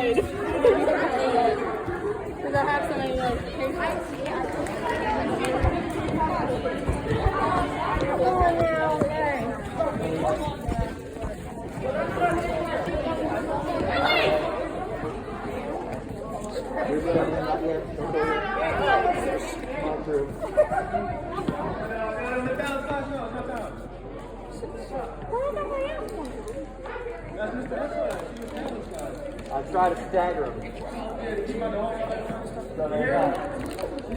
made. Because I have so many notifications. I try to stagger him. You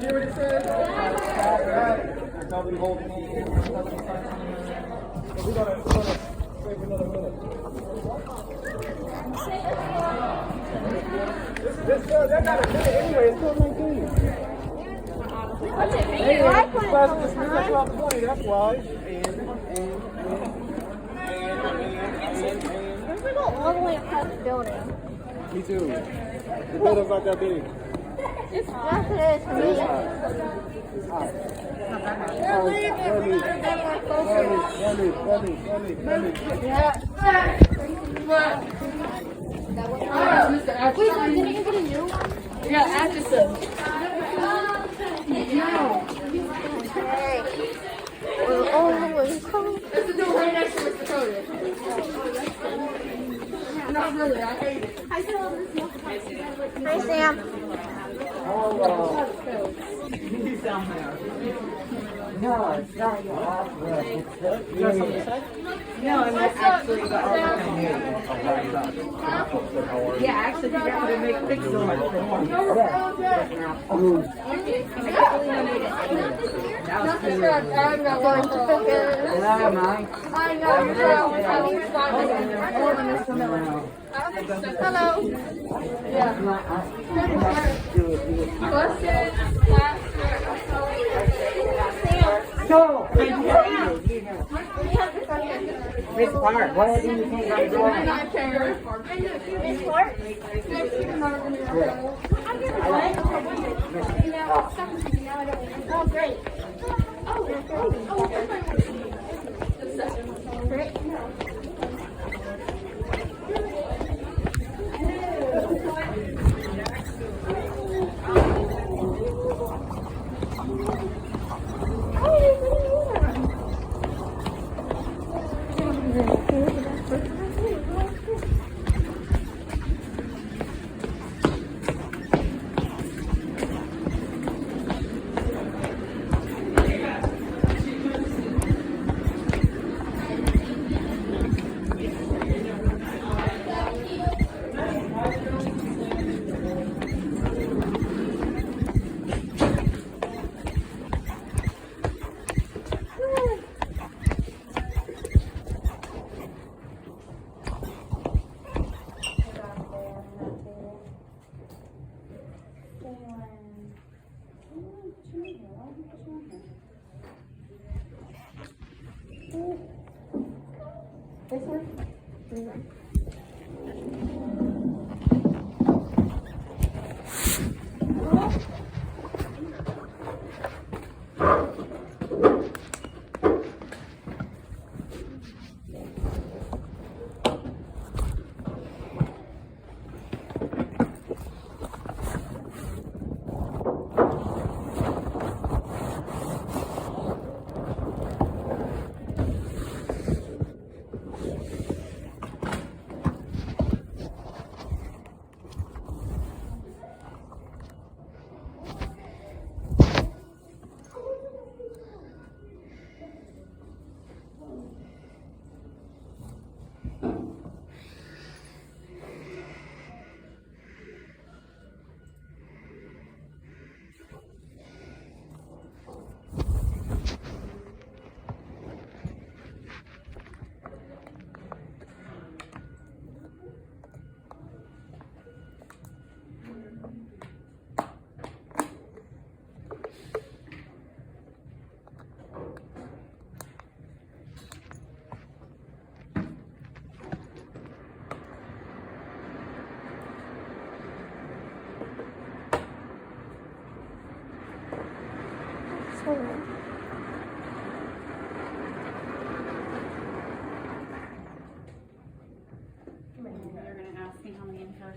hear what he said? Nobody holding me. We're gonna save another minute. They're not a minute anyway. It's still 19. Hey, class dismissal at 12:20. That's why. We're gonna go all the way across the building. Me too. The building's not that big. It's just it is for me. Wait, didn't you get a new? Yeah, Atchison. It's the dude right next to Mr. Cody. Not really, I hate it. Hi, Sam. He's down there. No, it's not your office. No, I'm actually the yeah, actually, you're going to make pixel art for one. I'm going to focus. I know. Hello. Yeah. So, Miss Clark, what do you think I'm doing? Miss Clark? Oh, great. Great. This one?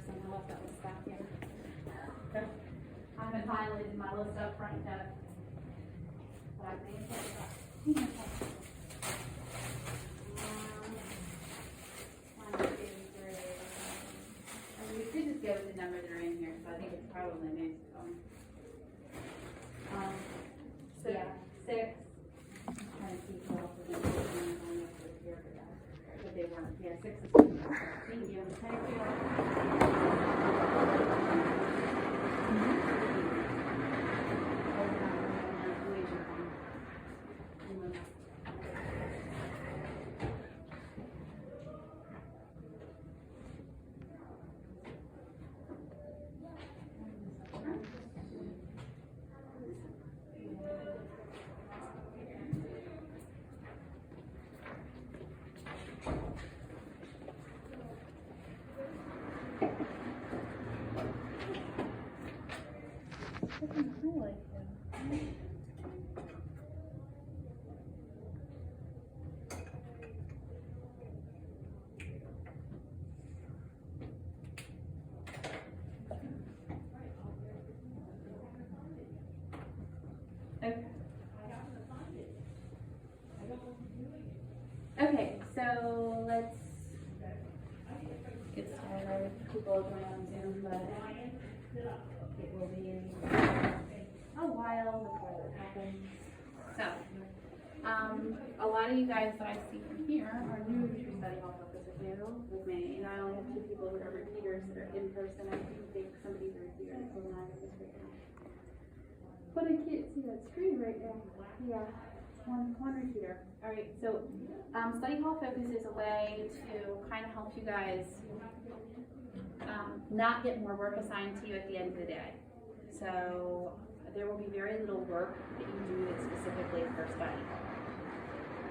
something else that was stuck here. I haven't highlighted my list up front yet. But I think it's we could just go with the numbers that are in here, so I think it's probably most of them. So yeah, 6. I'm trying to see what else is in here for that. But they weren't. Yeah, 6 is good. Thank you. Thank you. Okay, so let's get started. People are going on Zoom, but it will be a while before that happens. So, a lot of you guys that I see in here are new to Study Hall Focus with me, and I only have 2 people who are repeaters that are in person. I do think somebody's a repeater, so I'm not this right now. But I can't see that screen right now. Yeah, one repeater. All right, so Study Hall Focus is a way to kind of help you guys not get more work assigned to you at the end of the day. So there will be very little work that you do that's specifically for Study Hall.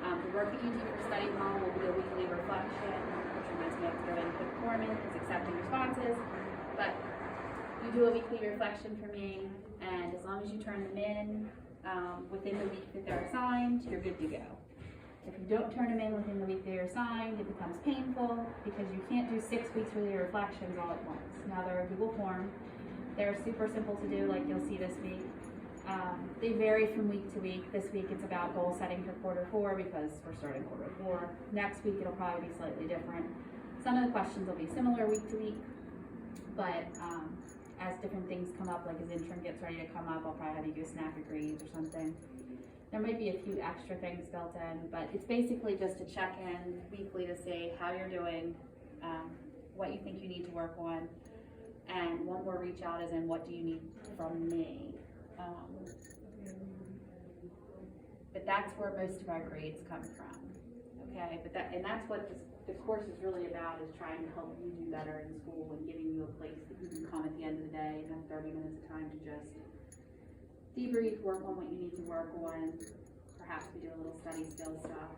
The work that you do for Study Hall will be a weekly reflection, which reminds me of going to performance, accepting responses, but you do a weekly reflection for me, and as long as you turn them in within the week that they're assigned, you're good to go. If you don't turn them in within the week they're assigned, it becomes painful because you can't do 6 weekly reflections all at once. Now they're a Google form. They're super simple to do, like you'll see this week. They vary from week to week. This week it's about goal setting for quarter 4 because we're starting quarter 4. Next week it'll probably be slightly different. Some of the questions will be similar week to week, but as different things come up, like as interim gets ready to come up, I'll probably have you do a snap and grade or something. There might be a few extra things built in, but it's basically just a check-in weekly to see how you're doing, what you think you need to work on, and one more reach out is in what do you need from me. But that's where most of our grades come from, okay? That's what the course is really about, is trying to help you do better in school and giving you a place that you can come at the end of the day and have 30 minutes of time to just debrief, work on what you need to work on. Perhaps we do a little study skill stuff,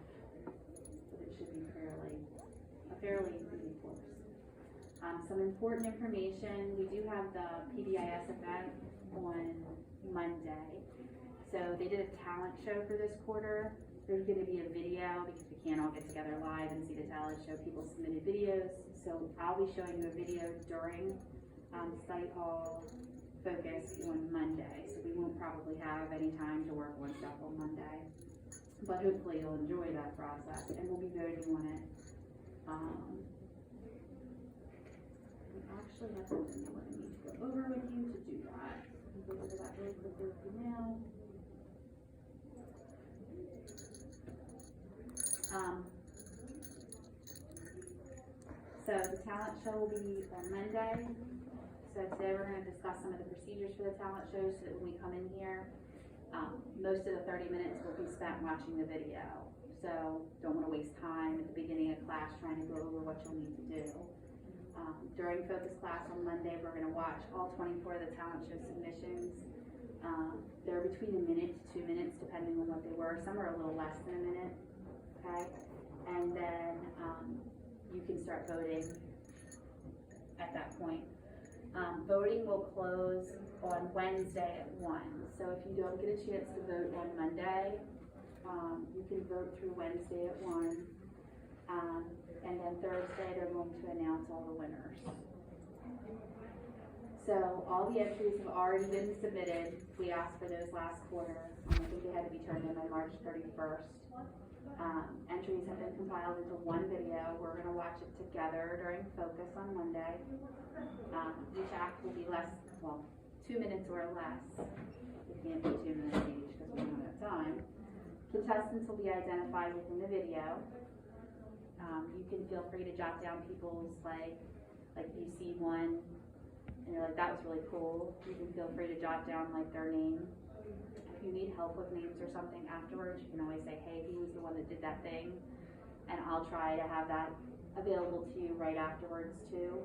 but it should be a fairly easy course. Some important information, we do have the PBIS event on Monday. So they did a talent show for this quarter. There's going to be a video because we can't all get together live and see the talent show. People submitted videos. So I'll be showing you a video during Study Hall Focus on Monday. So we won't probably have any time to work on stuff on Monday. But hopefully you'll enjoy that process and we'll be voting on it. We actually have something that I need to go over with you to do that. We'll go over that really quickly with you now. So the talent show will be on Monday. So today we're going to discuss some of the procedures for the talent show so that when we come in here, most of the 30 minutes will be spent watching the video. So don't want to waste time at the beginning of class trying to go over what you'll need to do. During focus class on Monday, we're going to watch all 24 of the talent show submissions. They're between a minute to 2 minutes depending on what they were. Some are a little less than a minute. Okay, and then you can start voting at that point. Voting will close on Wednesday at 1. So if you don't get a chance to vote on Monday, you can vote through Wednesday at 1. And then Thursday they're going to announce all the winners. So all the entries have already been submitted. We asked for those last quarter. I think they had to be turned in by March 31st. Entries have been compiled into one video. We're going to watch it together during Focus on Monday. Each act will be 2 minutes or less. It can't be 2 minutes each because we don't have time. Contestants will be identified within the video. You can feel free to jot down people's, like you see one and you're like, that was really cool. You can feel free to jot down like their name. If you need help with names or something afterwards, you can always say, hey, he was the one that did that thing. And I'll try to have that available to you right afterwards too.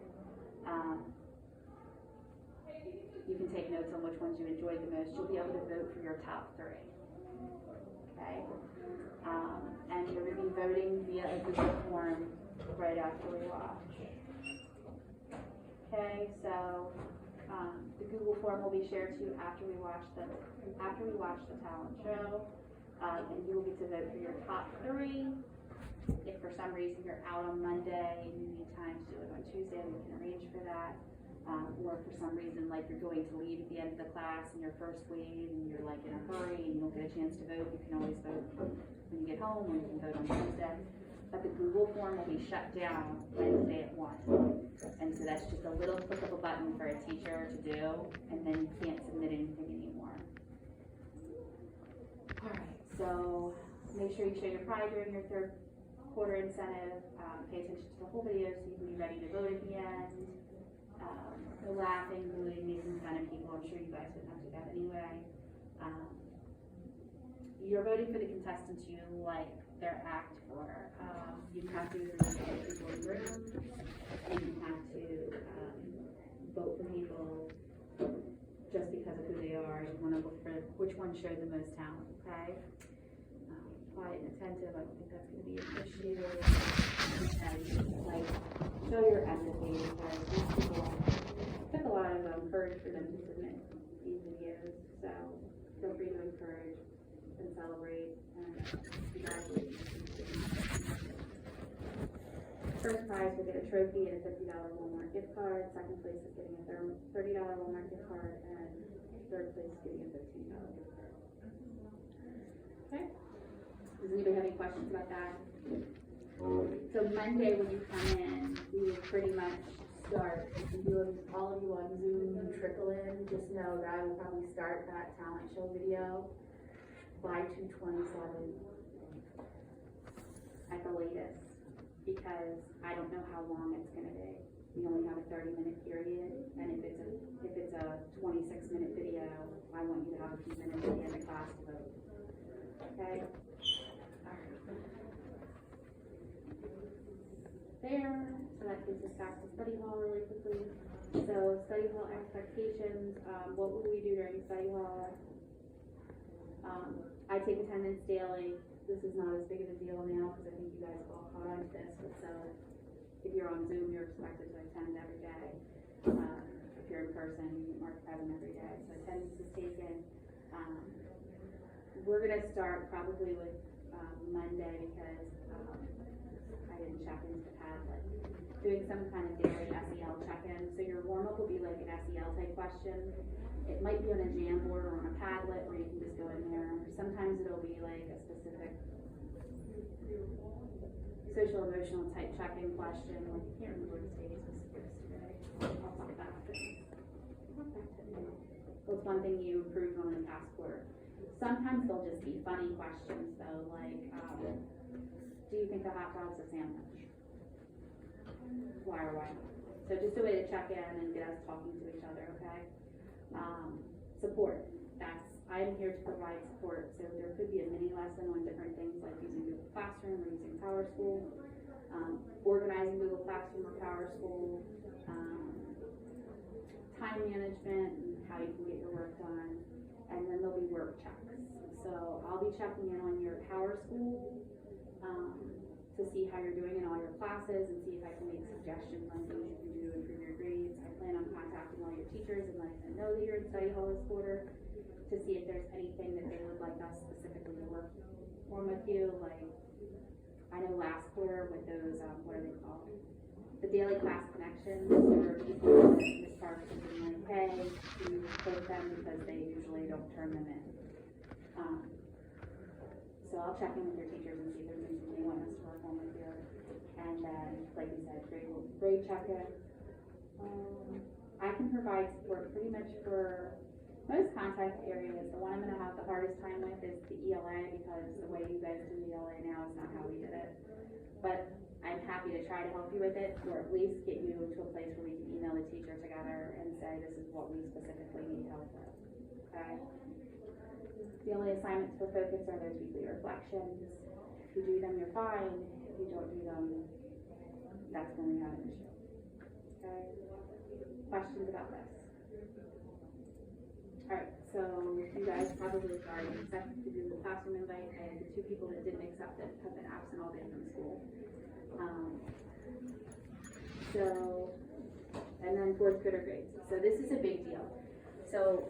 You can take notes on which ones you enjoyed the most. You'll be able to vote for your top 3. Okay? And you're going to be voting via a Google form right after we watch. Okay, so the Google form will be shared to you after we watch the talent show, and you will get to vote for your top 3. If for some reason you're out on Monday and you need time to do it on Tuesday, we can arrange for that. Or for some reason, like you're going to leave at the end of the class in your first wave and you're like in a hurry and you don't get a chance to vote, you can always vote when you get home, or you can vote on Tuesday. But the Google form will be shut down Wednesday at 1. And so that's just a little click of a button for a teacher to do, and then you can't submit anything anymore. Alright, so make sure you show your pride during your 3rd quarter incentive. Pay attention to the whole video so you can be ready to vote at the end. No laughing, bullying, making fun of people. I'm sure you guys would not do that anyway. You're voting for the contestants you like their act for. You have to agree with people in the room, and you have to vote for people just because of who they are. You want to look for which one showed the most talent, okay? Quiet and attentive, I don't think that's going to be an issue. And, like, show your empathy, because these people took a lot of courage for them to submit these videos, so feel free to encourage and celebrate and congratulate. First prize will get a trophy and a $50 Walmart gift card. Second place is getting a $30 Walmart gift card, and third place is getting a $15 gift card. Okay. Does anybody have any questions about that? So Monday when you come in, we will pretty much start. All of you on Zoom trickle in. Just know that I will probably start that talent show video by 2:27 at the latest, because I don't know how long it's going to be. We only have a 30-minute period, and if it's a 26-minute video, I want you to have a few minutes at the end of class to vote. Okay. There, so that gets us back to study hall really quickly. So study hall expectations, what will we do during study hall? I take attendance daily. This is not as big of a deal now because I think you guys have all caught on to this, but so if you're on Zoom, you're expected to attend every day. If you're in person, you mark present every day. So attendance is taken. We're going to start probably with Monday because I didn't check into the Padlet. Doing some kind of daily SEL check-in. So your warm-up will be like an SEL type question. It might be on a Jamboard or on a Padlet where you can just go in there. Sometimes it'll be like a specific social emotional type check-in question. Like, I can't remember what the state was yesterday. I'll talk about it. What's one thing you improved on in the past quarter? Sometimes they'll just be funny questions though, like, do you think the hot dog's a sandwich? Why or why not? So just a way to check in and get us talking to each other, okay? Support. I am here to provide support, so there could be a mini lesson on different things like using Google Classroom or using PowerSchool, organizing Google Classroom or PowerSchool, time management and how you can get your work done, and then there'll be work checks. So I'll be checking in on your PowerSchool to see how you're doing in all your classes and see if I can make suggestions on things you can do to improve your grades. I plan on contacting all your teachers and letting them know that you're in study hall this quarter to see if there's anything that they would like us specifically to work on with you. Like, I know last quarter with those, what are they called? The daily class connections are people that Ms. Parks is going to pay to post them because they usually don't turn them in. So I'll check in with your teachers and see if there's anything they want us to work on with you. And then, like you said, grade check-in. I can provide support pretty much for most contact areas. The one I'm going to have the hardest time with is the ELA, because the way you guys do ELA now is not how we did it. But I'm happy to try to help you with it, or at least get you to a place where we can email the teacher together and say this is what we specifically need help with. Okay? The only assignments for focus are those weekly reflections. If you do them, you're fine. If you don't do them, that's when we have an issue. Okay? Questions about this? Alright, so you guys probably already accepted to do the classroom invite, and the 2 people that didn't accept it have been absent all day from school. And then 4th quarter grades. So this is a big deal. So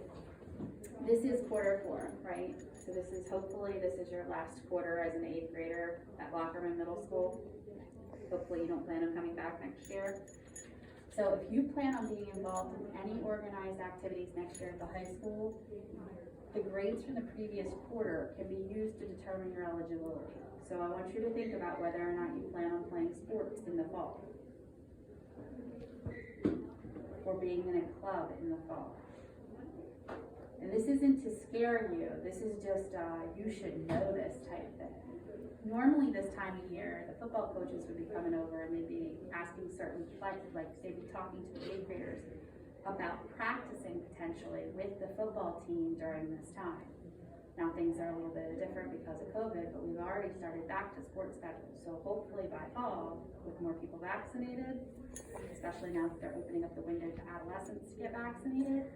this is quarter 4, right? So this is your last quarter as an 8th grader at Lockerman Middle School. Hopefully you don't plan on coming back next year. So if you plan on being involved in any organized activities next year at the high school, the grades from the previous quarter can be used to determine your eligibility. So I want you to think about whether or not you plan on playing sports in the fall, or being in a club in the fall. And this isn't to scare you, this is just you should know this type thing. Normally this time of year, the football coaches would be coming over and they'd be asking certain questions, like they'd be talking to the 8th graders about practicing potentially with the football team during this time. Now things are a little bit different because of COVID, but we've already started back to sports schedules. So hopefully by fall, with more people vaccinated, especially now that they're opening up the window to adolescents to get vaccinated,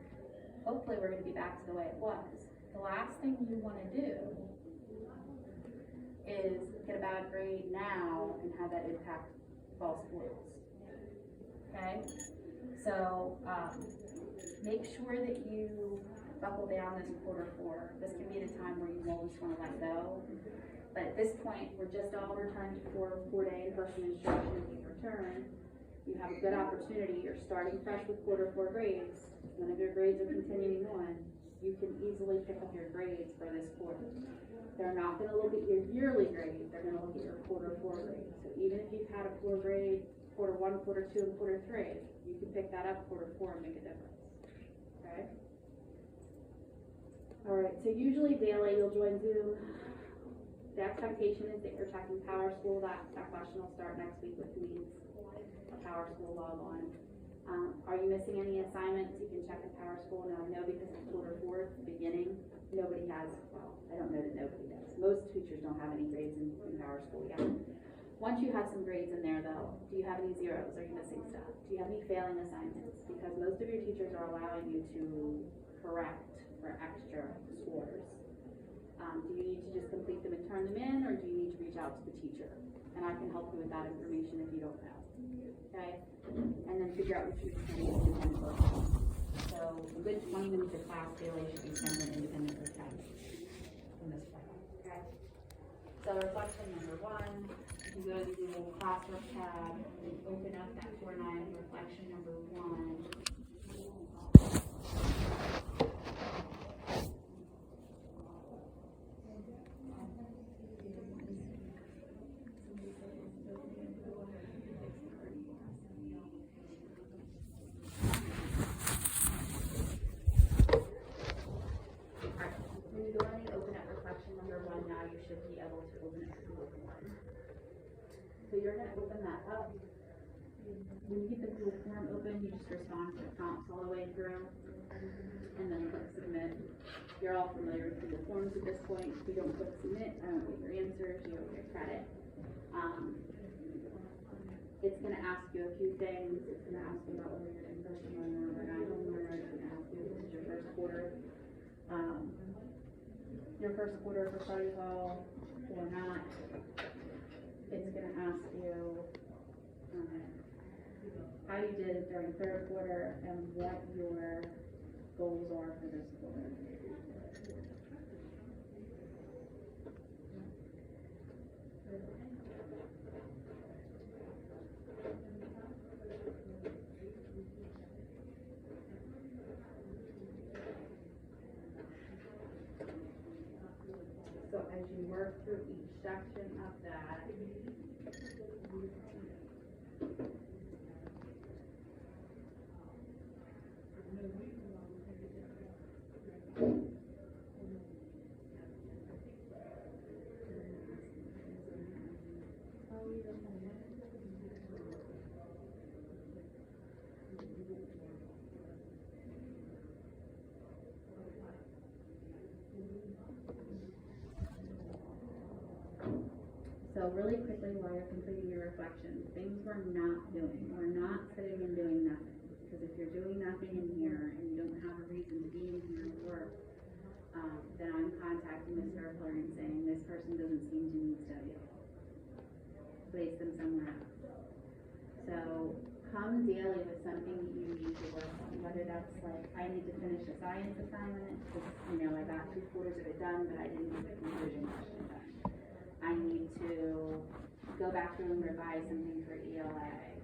hopefully we're going to be back to the way it was. The last thing you want to do is get a bad grade now and have that impact fall sports. Okay? So make sure that you buckle down this quarter 4. This can be the time where you always want to let go. But at this point, we're just all returned to 4-day in-person instruction as you return. You have a good opportunity. You're starting fresh with quarter 4 grades. None of your grades are continuing on. You can easily pick up your grades for this quarter. They're not going to look at your yearly grade. They're going to look at your quarter 4 grade. So even if you've had a poor grade, quarter 1, quarter 2, and quarter 3, you can pick that up quarter 4 and make a difference. Okay? All right, so usually daily you'll join Zoom. The expectation is that you're checking Power School. That question will start next week with needs a Power School log on. Are you missing any assignments? You can check the Power School. Now I know because it's quarter 4 at the beginning, nobody has, well, I don't know that nobody does. Most teachers don't have any grades in Power School yet. Once you have some grades in there though, do you have any zeros? Are you missing stuff? Do you have any failing assignments? Because most of your teachers are allowing you to correct for extra scores. Do you need to just complete them and turn them in, or do you need to reach out to the teacher? And I can help you with that information if you don't know. Okay? And then figure out which independent work. So a good 20 minutes of class daily should be spent on independent work time from this point. Okay? So reflection number 1, you go to the Google Classroom tab and open up that 4-9 reflection number 1. Now you should be able to open it to Google Form. So you're going to open that up. When you get the Google Form open, you just respond to the prompts all the way through, and then click submit. You're all familiar with Google Forms at this point. If you don't click submit, I don't get your answers, you don't get credit. It's going to ask you a few things. It's going to ask you about whether you're an in-person learner or an at-home learner. It's going to ask you if this is your first quarter. Your first quarter for study hall or not. It's going to ask you how you did during third quarter and what your goals are for this quarter. we work through each section of that. So really quickly, while you're completing your reflections, things we're not doing. We're not sitting and doing nothing. Because if you're doing nothing in here and you don't have a reason to be in here at work, then I'm contacting Ms. Herfler and saying this person doesn't seem to need study. Place them somewhere else. So come daily with something that you need to work on, whether that's like, I need to finish a science assignment, because, you know, I got 3/4 of it done, but I didn't get the conclusion question done. I need to go back through and revise something for ELA.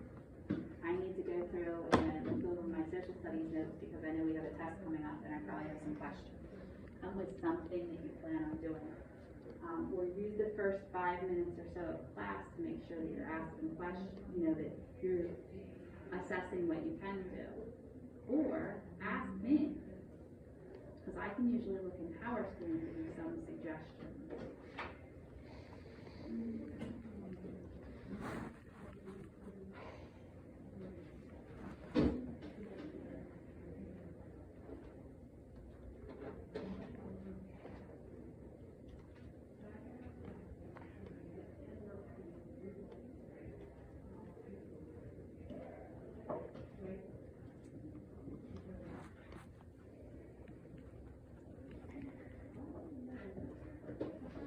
I need to go through and go over my social studies notes because I know we have a test coming up and I probably have some questions. Come with something that you plan on doing. Or use the first 5 minutes or so of class to make sure that you're asking questions, you know, that you're assessing what you can do. Or ask me, because I can usually look in PowerScreen and give you some suggestions.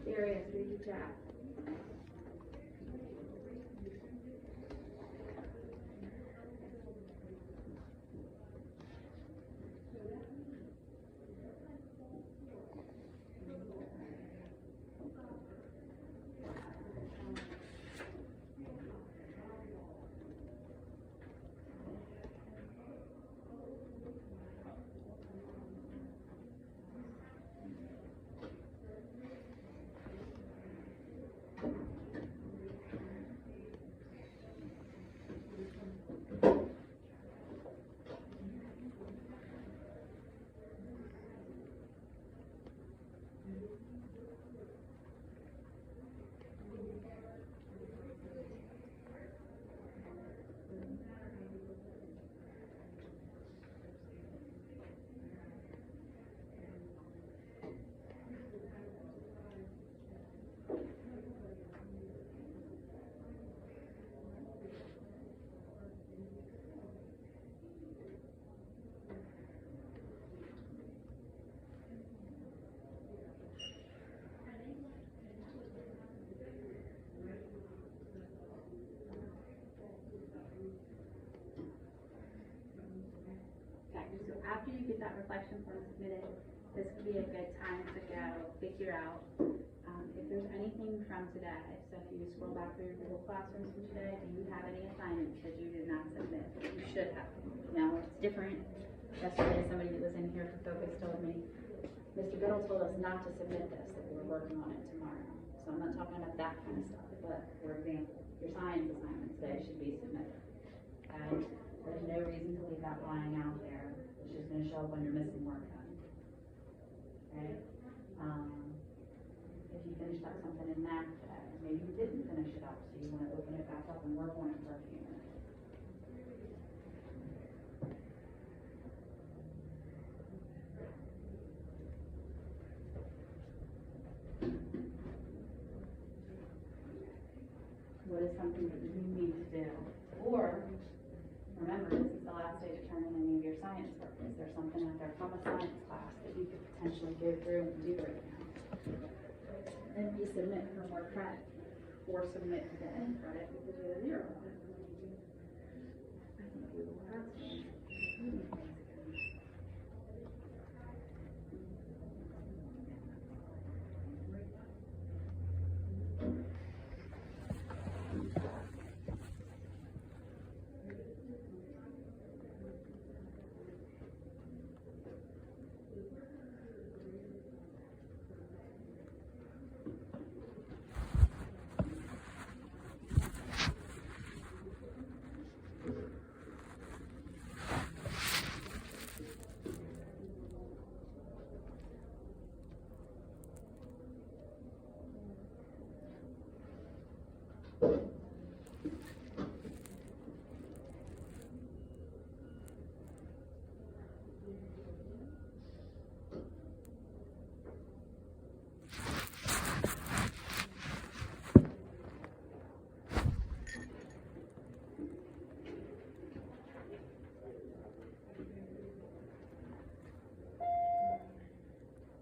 Areas, read the chat. After you get that reflection form submitted, this could be a good time to go figure out if there's anything from today. So if you scroll back through your Google Classrooms from today, do you have any assignments that you did not submit? You should have. Now it's different. Yesterday, somebody that was in here for focus told me, Mr. Biddle told us not to submit this, that we were working on it tomorrow. So I'm not talking about that kind of stuff, but for example, your science assignment today should be submitted. Okay? There's no reason to leave that lying out there. It's just going to show up when you're missing work done. Okay? If you finished up something in math today, maybe you didn't finish it up, so you want to open it back up and work on it for a few minutes. What is something that you need to do? Or, remember, this is the last day to turn in any of your science work. Is there something out there from a science class that you could potentially go through and do right now? And you submit for more credit, or submit to get any credit because you have 0. I think Google Classroom.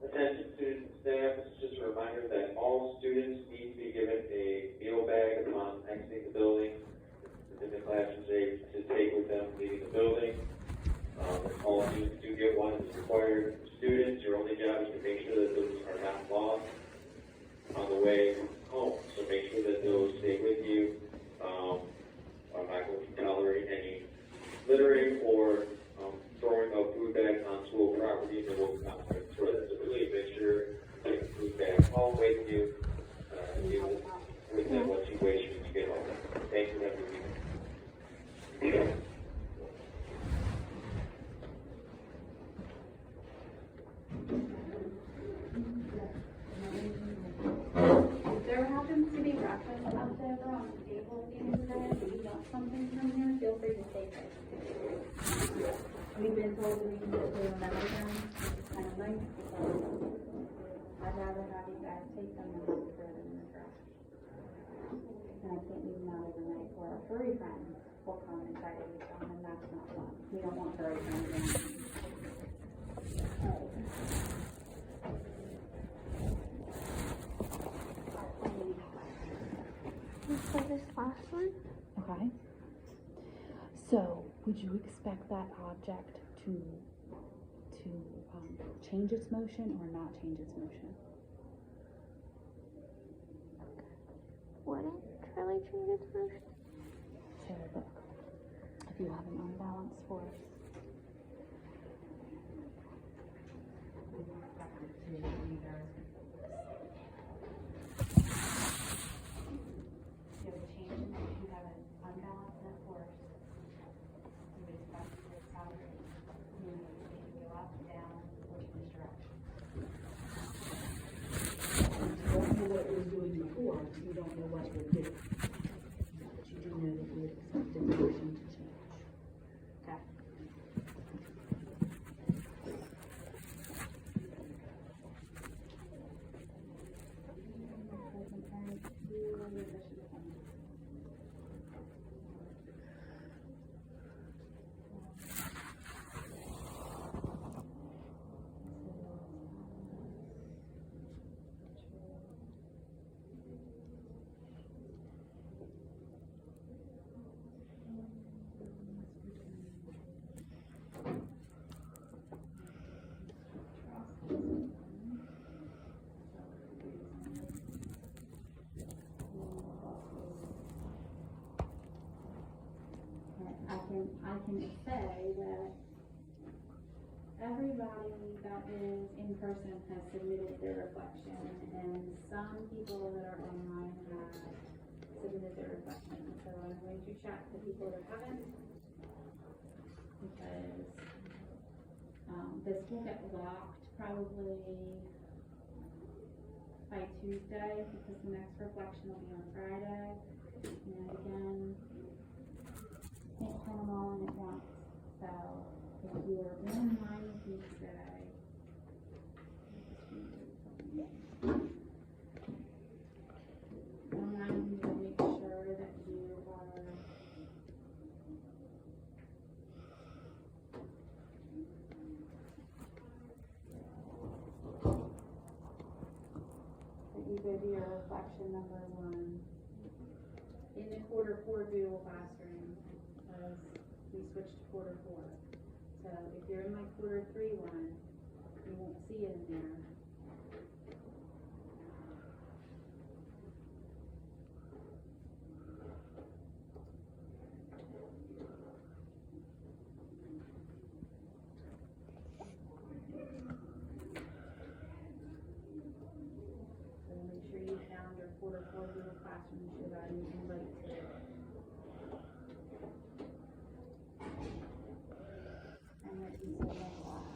Attention students and staff, this is just a reminder that all students need to be given a meal bag upon exiting the building in the classrooms to take with them leaving the building. All students do get one as required. Students, your only job is to make sure that those are not lost on the way home. So make sure that those stay with you. I'm not going to tolerate any littering or throwing of food bags on school property, and we'll consequence for that. So really make sure you take the food bag home with you, deal with them what you waste when you get home. Thank you, everyone. If there happens to be breakfast out there on the table at the end of the day, if you want something from here, feel free to take it. We've been told we can get through another time, it's kind of nice, so I'd rather have you guys take them than throw them in the trash. And I can't leave them out overnight, or our furry friends will come and try to eat them, and that's not fun. We don't want furry friends around. For this last one? Okay. So, would you expect that object to change its motion or not change its motion? Wouldn't really change its motion. So, look, if you have an unbalanced force, You don't know what it would do. But you do know that you would expect its motion to change. okay. I can say that everybody that is in person has submitted their reflection, and some people that are online have submitted their reflection. So I'm going to check the people that haven't, because this will get locked probably by Tuesday, because the next reflection will be on Friday. And again, can't put them all in at once. So if you're in line with me today, I'm wanting you to make sure that you are that you go to your reflection number 1 in the quarter 4 Google Classroom, because we switched to quarter 4. So if you're in my quarter 3 one, you won't see it in there. So make sure you found your quarter 4 Google Classroom. You should have an invite to it. And let you say that loud.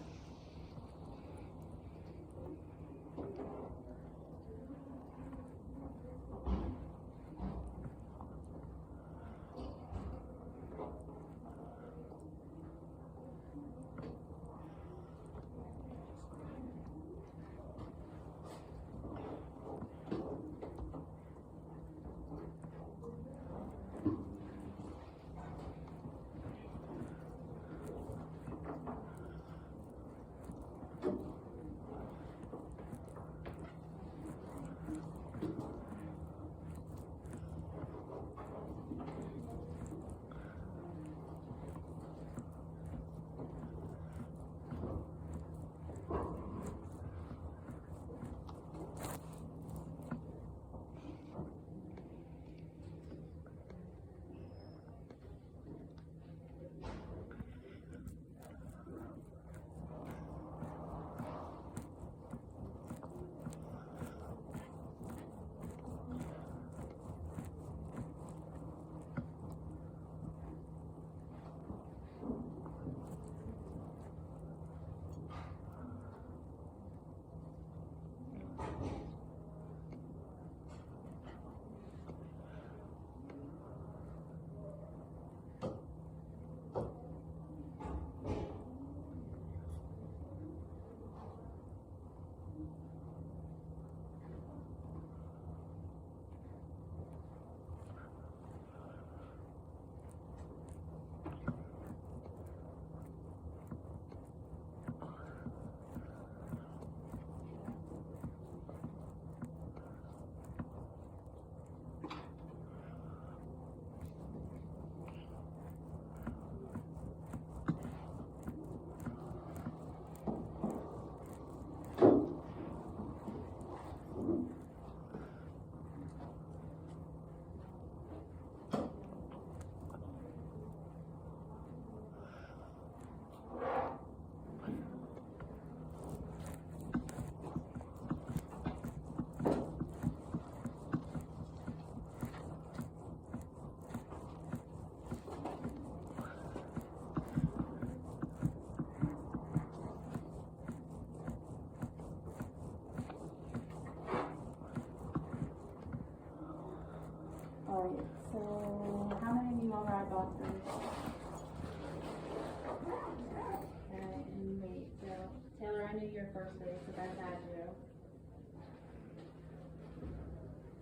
your first wave, so that's add you.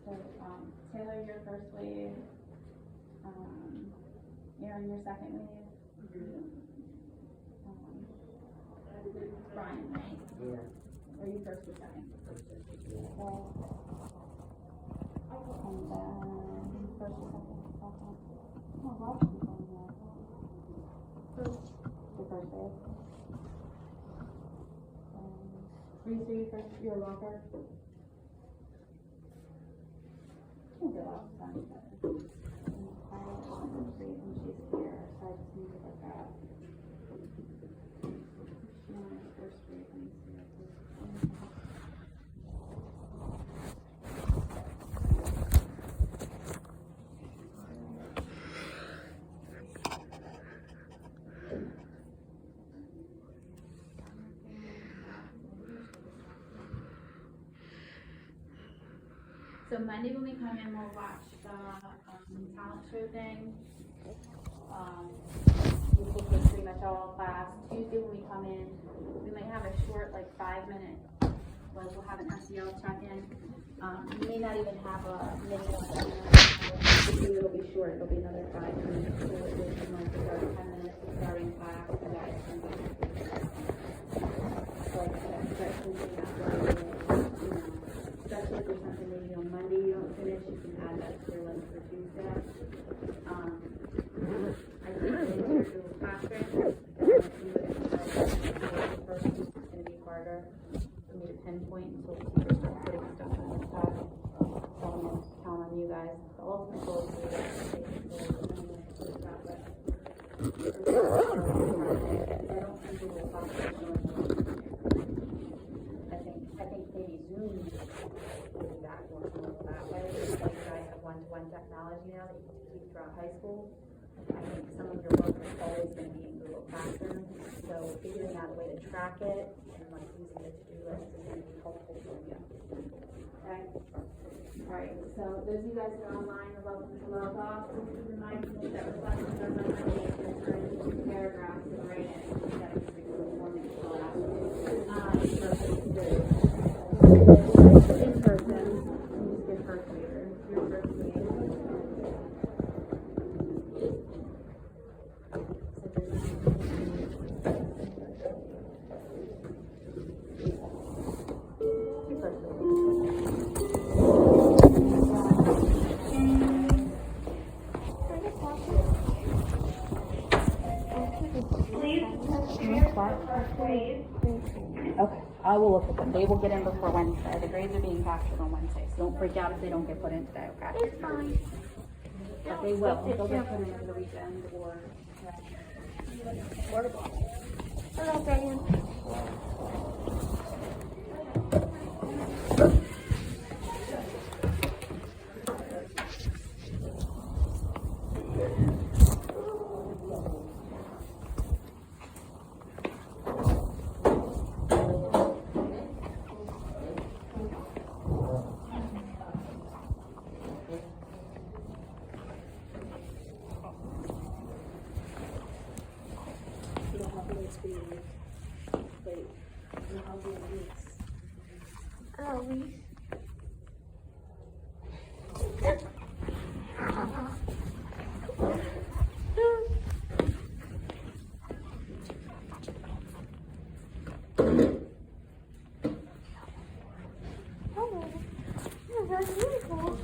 So, Taylor, your first wave, Aaron, your second wave. Brian, right? Yeah. Are you first or second? Okay. And then, first or second? Oh, Rob's on there. First. The first wave. Reese, are you first? You're a walker? We'll get off the phone. And she's here, so I just need to look at. First wave, let me see if this. So Monday when we come in, we'll watch the talent show thing. Which will take pretty much all class. Tuesday when we come in, we might have a short, like 5-minute, like we'll have an SEL check-in. We may not even have a mini one. It'll be short. It'll be another 5 minutes. So it will be like start 10 minutes of starting class. You guys can like start thinking about especially if there's something maybe on Monday you don't finish, you can add that to your list for Tuesday. I think into your Google Classroom, the first week is going to be harder for me to pinpoint until we can start putting stuff on the top. So I'm going to count on you guys. The ultimate goal is to take it forward. I don't think we will talk about I think maybe Zoom will be back more that way. Like you guys have one-to-one technology now that you can keep throughout high school. I think some of your work is always going to be in Google Classroom. So figuring out a way to track it and like using the to-do list is going to be helpful for you. Okay? Alright, so those of you guys that are online are welcome to log off. Just keep in mind that reflections are on Monday and paragraphs and writing. That is the performing class. In person, you just get first grader. Your first grader. Okay, I will look at them. They will get in before Wednesday. The grades are being captured on Wednesday, so don't freak out if they don't get put in today, okay? It's fine. But they will. They'll get put in over the weekend or. Hello, Brian. Hello, Reese. Oh, that's beautiful.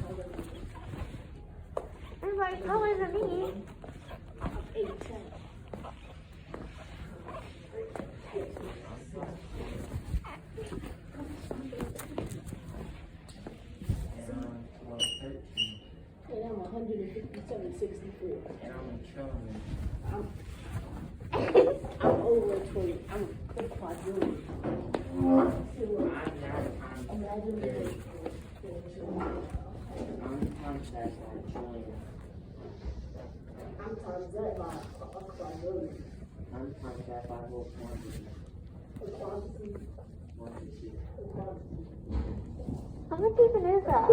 Everybody's taller than me. And I'm 157.64. And I'm killing I'm over 20. I'm a quadrillion. Imagine this. I'm times that by a quadrillion. I'm times that by whole quantity. The quantity. Quantity. The quantity. How much even is that?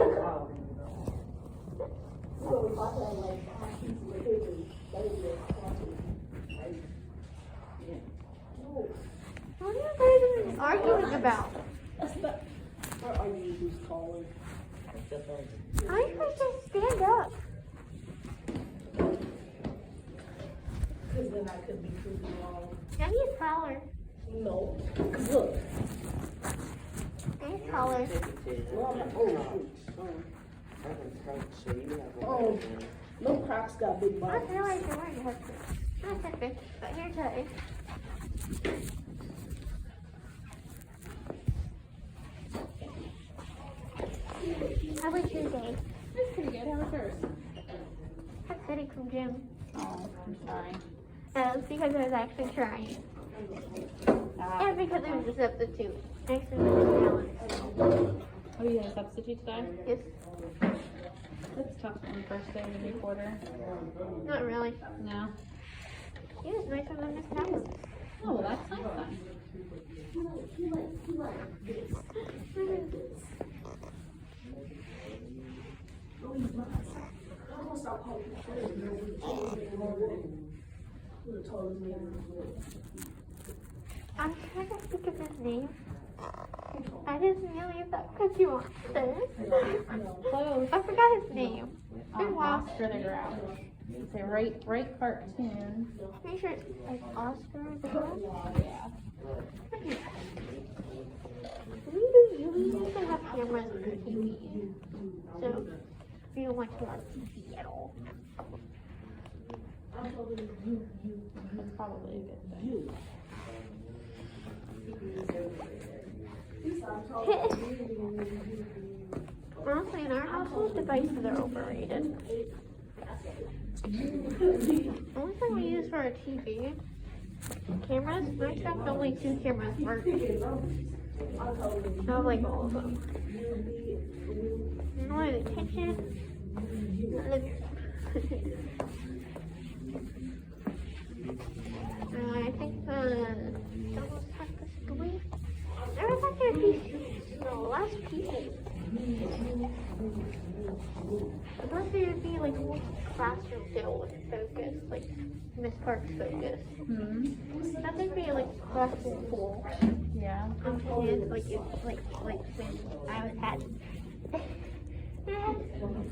So if I had like 5 pieces of paper, that would be a quantity. Right? Yeah. No. What are you guys doing? arguing about? Or are you who's taller? I could just stand up. Because then I could be proven wrong. And he's taller. No. 'Cause look. He's taller. Well, I'm like, oh, shoot. Oh, no Crocs got big I bodies. realize you're wearing a headset. Not different, but here's how it is. How was your day? That's pretty good. How was yours? I'm sitting from gym. Oh, I'm sorry. It's because I was actually trying. And because I was a substitute. Next to Mrs. Allen. Oh, you had a substitute today? Yes. That's tough on the first day of the new quarter. Not really. No. He was nicer than Miss Allen. Oh, well, that's nice then. I'm trying to think of his name. I just knew you thought because you want to. Close. I forgot his name. Been a while. Oscar the Grouch. It's a right cartoon. Pretty sure it's like Oscar the Grouch. Yeah. We used to have cameras for TV. So we don't want to watch TV at all. That's probably a good thing. Honestly, in our household, devices are overrated. The only thing we use for our TV cameras, my truck only 2 cameras work. Not like all of them. Only the kitchen, the living room. I think almost have to sleep. There was actually less people. I thought there would be like a classroom filled with focus, like Miss Park's focus. I think we like classroom full. Yeah. And like when I was at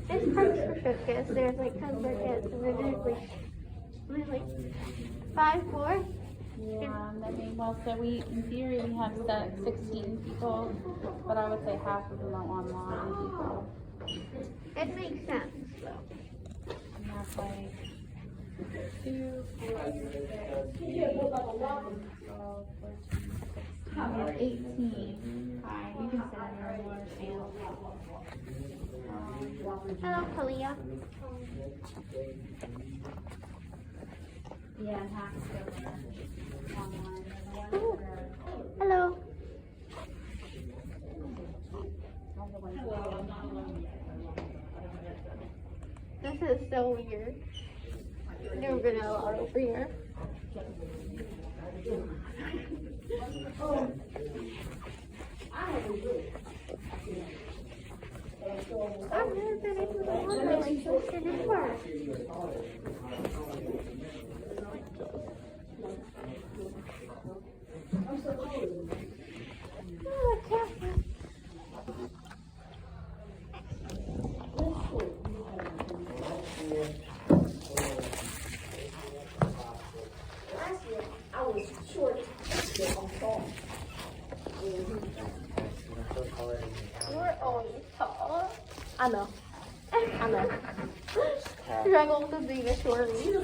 Miss Park's for focus. There's like 10 circuits, and then there's like 5 more. Yeah, I mean, well, so in theory, we have set 16 people, but I would say half of them are online people. It makes sense though. We have like 2, 4, 6, 8, 12, 14, 18. Hi, you can sit in your water Hello, Kalia. Yeah, and half still online. Ooh. Hello. This is so weird. Never been allowed over here. I've never been able to wander like this before. Oh, I can't. Last year, I was short. I'm tall. You're always tall. I know. I know. Struggle to be a shorty.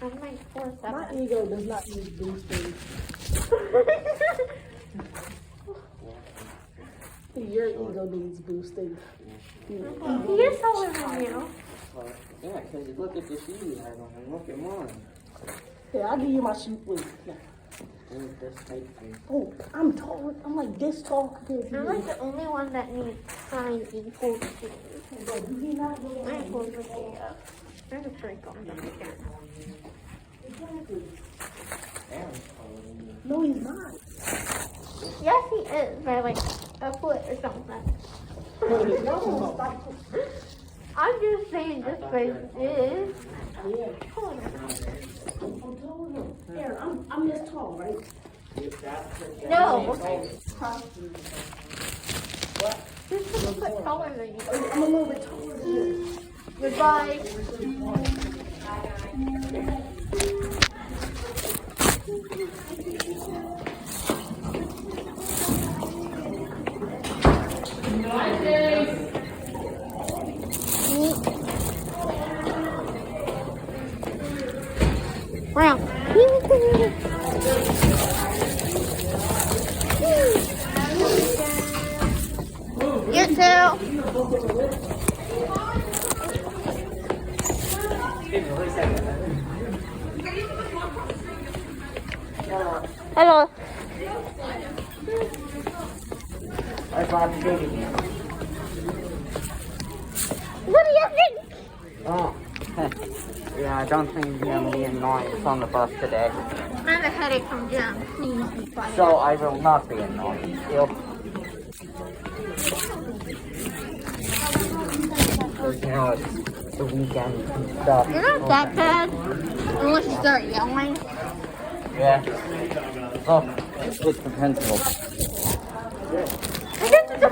I'm like 4'7". My ego does not need boosting. Your ego needs boosting. He is taller than you. Yeah, because look at the shoes I have on and look at mine. Yeah, I'll give you my shoe, please. Yeah. And this tight thing. Oh, I'm tall. I'm like this tall compared to I'm you. like the only one that needs size equal to you. Do you not know I'm equal with you. There's a freak on them again. Aaron's taller than you. No, he's not. Yes, he is by like a foot or something. I'm just saying this place is. Yeah. told him, Aaron, I'm this tall, right? No. You're just a foot taller than you. I'm a little bit taller than you. Goodbye. Wow. You too. Hello. I thought you did again. What do you think? Oh. Yeah, I don't think you're gonna be annoying on the bus today. I have a headache from gym. Please be quiet. So I will not be annoying still. Because you know it's the weekend and stuff. You're not that bad unless you start yelling. Yeah. Oh, it's the principal. I get to the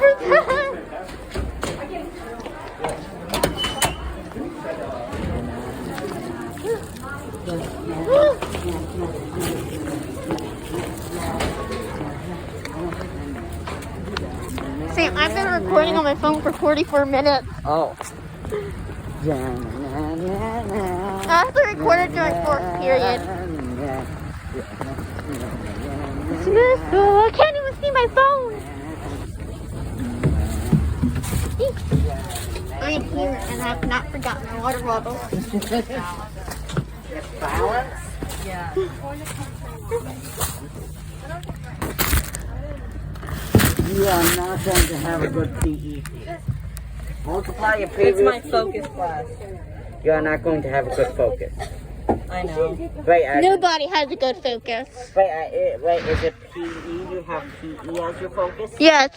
Sam, I've been recording on my phone for 44 minutes. Oh. I have to record it during fourth period. Dismissal. I can't even see my phone. I am here and I have not forgotten my water bottle. Balance? You are not going to have a good PE. Multiply your previous. It's my focus class. You are not going to have a good focus. I know. Wait, Nobody has a good focus. wait, is it PE? You have PE as your focus? Yes.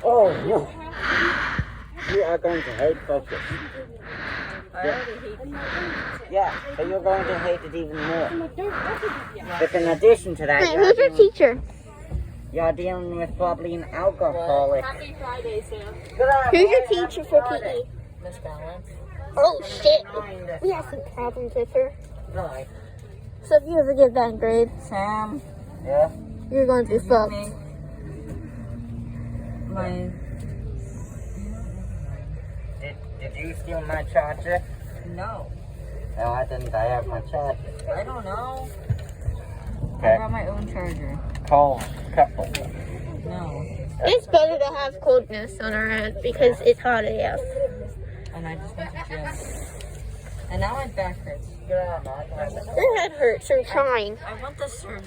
Oh, no. You are going to hate focus. I already hate people. Yeah, but you're going to hate it even more. But in addition to that, Wait, who's your teacher? you're dealing with probably an alcoholic. Happy Friday, Sam. Who's your teacher for PE? Miss Balance. Oh shit. We have some problems with her. Right. So if you ever get that grade, Sam. Yeah? you're going to be fucked. My. Did you steal my charger? No. No, I didn't. I have my charger. I don't know. I Okay. got my own charger. Call couple. No. It's better to have coldness on our head because it's hot AF. And I just went to gym. And now my back hurts. Get out, man. Your head hurts from trying. I want the surgery.